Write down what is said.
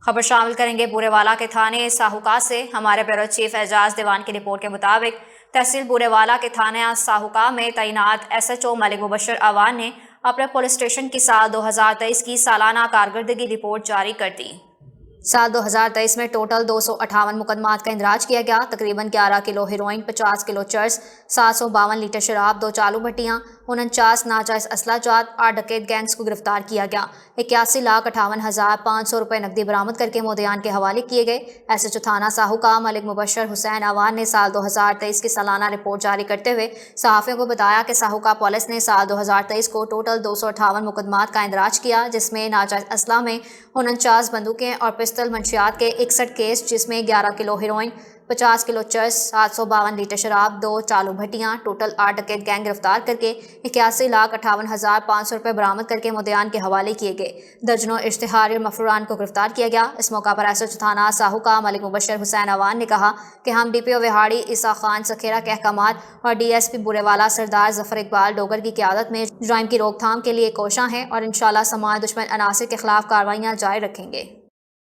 خبر شامل کریں گے بورے والا کے تھانے ساہوکا سے۔ ہمارے بیورو چیف اعجاز دیوان کی رپورٹ کے مطابق تحصیل بورے والا کے تھانہ ساہوکا میں تعینات ایس ایچ او ملک مبشر اعوان نے اپنے پولیس اسٹیشن کی سال 2023 کی سالانہ کارکردگی رپورٹ جاری کر دی۔ سال 2023 میں ٹوٹل 258 مقدمات کا اندراج کیا گیا۔ تقریباً 11 کلو ہیروئن، 50 کلو چرس، 752 لیٹر شراب، 2 چالو بھٹیاں، 49 ناجائز اسلحہ جات، 8 ڈکیت گینگز کو گرفتار کیا گیا۔ 81,58,500 روپے نقدی برآمد کر کے مدعیان کے حوالے کیے گئے۔ ایس ایچ او تھانہ ساہوکا ملک مبشر حسین اعوان نے سال 2023 کی سالانہ رپورٹ جاری کرتے ہوئے صحافیوں کو بتایا کہ ساہوکا پولیس نے سال 2023 کو ٹوٹل 258 مقدمات کا اندراج کیا، جس میں ناجائز اسلحہ میں 49 بندوقیں اور پستل منشیات کے 61 کیس، جس میں 11 کلو ہیروئن، 50 کلو چرس، 752 لیٹر شراب، 2 چالو بھٹیاں، ٹوٹل 8 ڈکیت گینگ گرفتار کر کے 81,58,500 روپے برآمد کر کے مدعیان کے حوالے کیے گئے۔ درجنوں اشتہاری اور مفروران کو گرفتار کیا گیا۔ اس موقع پر ایس ایچ او تھانہ ساہوکا ملک مبشر حسین اعوان نے کہا کہ ہم ڈی پی او وہاڑی عیسیٰ خان سکھیرا کے احکامات اور ڈی ایس پی بورے والا سردار ظفر اقبال ڈوگر کی قیادت میں جرائم کی روک تھام کے لیے کوشاں ہیں اور انشاءاللہ سماج دشمن عناصر کے خلاف کارروائیاں جاری رکھیں گے۔